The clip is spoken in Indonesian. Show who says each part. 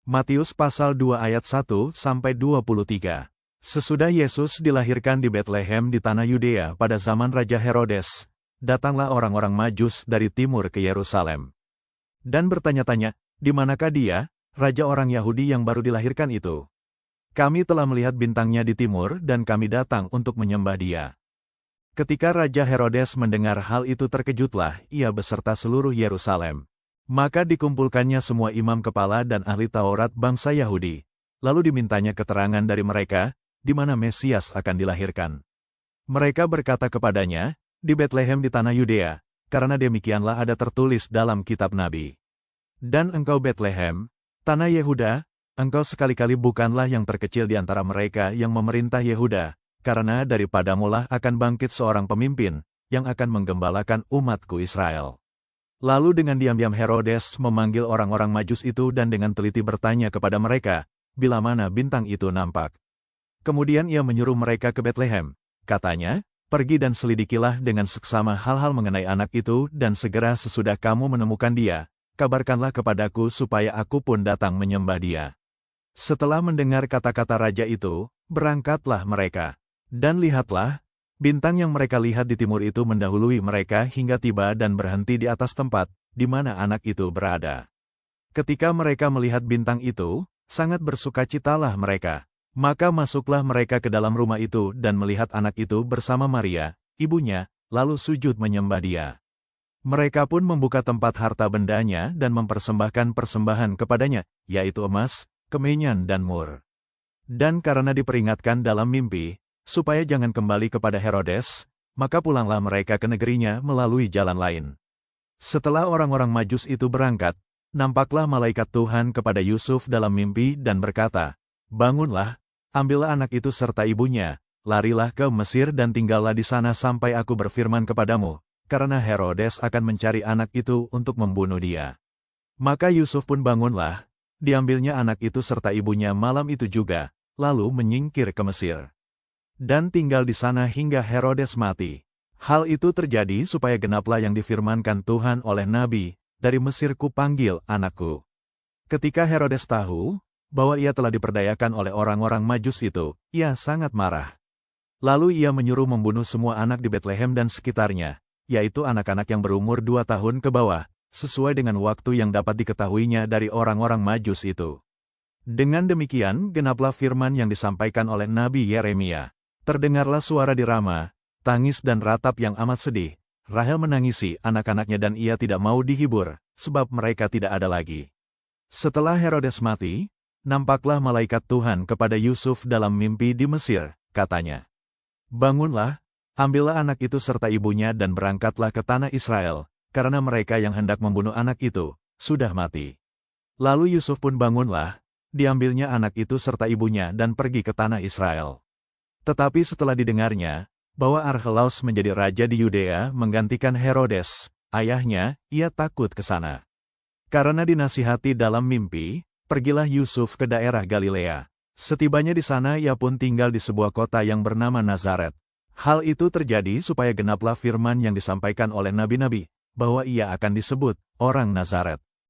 Speaker 1: Matius pasal 2 ayat 1-23. Sesudah Yesus dilahirkan di Betlehem di tanah Yudea pada zaman Raja Herodes, datanglah orang-orang Majus dari timur ke Yerusalem. Dan bertanya-tanya, di manakah dia, raja orang Yahudi yang baru dilahirkan itu? Kami telah melihat bintangnya di timur dan kami datang untuk menyembah dia. Ketika Raja Herodes mendengar hal itu terkejutlah ia beserta seluruh Yerusalem. Maka dikumpulkannya semua imam kepala dan ahli Taurat bangsa Yahudi. Lalu dimintanya keterangan dari mereka, di mana Mesias akan dilahirkan. Mereka berkata kepadanya, di Betlehem di tanah Yudea, karena demikianlah ada tertulis dalam kitab Nabi. Dan engkau Betlehem, tanah Yehuda, engkau sekali-kali bukanlah yang terkecil di antara mereka yang memerintah Yehuda, karena daripadamulah akan bangkit seorang pemimpin, yang akan menggembalakan umatku Israel. Lalu dengan diam-diam Herodes memanggil orang-orang Majus itu dan dengan teliti bertanya kepada mereka, bila mana bintang itu nampak. Kemudian ia menyuruh mereka ke Betlehem. Katanya, pergi dan selidikilah dengan seksama hal-hal mengenai anak itu dan segera sesudah kamu menemukan dia, kabarkanlah kepadaku supaya aku pun datang menyembah dia. Setelah mendengar kata-kata raja itu, berangkatlah mereka. Dan lihatlah, bintang yang mereka lihat di timur itu mendahului mereka hingga tiba dan berhenti di atas tempat, di mana anak itu berada. Ketika mereka melihat bintang itu, sangat bersukacitalah mereka. Maka masuklah mereka ke dalam rumah itu dan melihat anak itu bersama Maria, ibunya, lalu sujud menyembah dia. Mereka pun membuka tempat harta bendanya dan mempersembahkan persembahan kepadanya, yaitu emas, kemenyan dan mur. Dan karena diperingatkan dalam mimpi, supaya jangan kembali kepada Herodes, maka pulanglah mereka ke negerinya melalui jalan lain. Setelah orang-orang Majus itu berangkat, nampaklah malaikat Tuhan kepada Yusuf dalam mimpi dan berkata, bangunlah, ambillah anak itu serta ibunya, larilah ke Mesir dan tinggallah di sana sampai aku berfirman kepadamu, karena Herodes akan mencari anak itu untuk membunuh dia. Maka Yusuf pun bangunlah, diambilnya anak itu serta ibunya malam itu juga, lalu menyingkir ke Mesir. Dan tinggal di sana hingga Herodes mati. Hal itu terjadi supaya genaplah yang difirmankan Tuhan oleh Nabi, dari Mesir kupanggil anakku. Ketika Herodes tahu, bahwa ia telah diperdayakan oleh orang-orang Majus itu, ia sangat marah. Lalu ia menyuruh membunuh semua anak di Betlehem dan sekitarnya, yaitu anak-anak yang berumur 2 tahun ke bawah, sesuai dengan waktu yang dapat diketahuinya dari orang-orang Majus itu. Dengan demikian genaplah firman yang disampaikan oleh Nabi Yeremia. Terdengarlah suara di Rama, tangis dan ratap yang amat sedih. Rahel menangisi anak-anaknya dan ia tidak mau dihibur, sebab mereka tidak ada lagi. Setelah Herodes mati, nampaklah malaikat Tuhan kepada Yusuf dalam mimpi di Mesir, katanya, bangunlah, ambillah anak itu serta ibunya dan berangkatlah ke tanah Israel, karena mereka yang hendak membunuh anak itu, sudah mati. Lalu Yusuf pun bangunlah, diambilnya anak itu serta ibunya dan pergi ke tanah Israel. Tetapi setelah didengarnya, bahwa Archelaus menjadi raja di Yudea menggantikan Herodes, ayahnya, ia takut ke sana. Karena dinasihati dalam mimpi, pergilah Yusuf ke daerah Galilea. Setibanya di sana ia pun tinggal di sebuah kota yang bernama Nazaret. Hal itu terjadi supaya genaplah firman yang disampaikan oleh nabi-nabi, bahwa ia akan disebut orang Nazaret.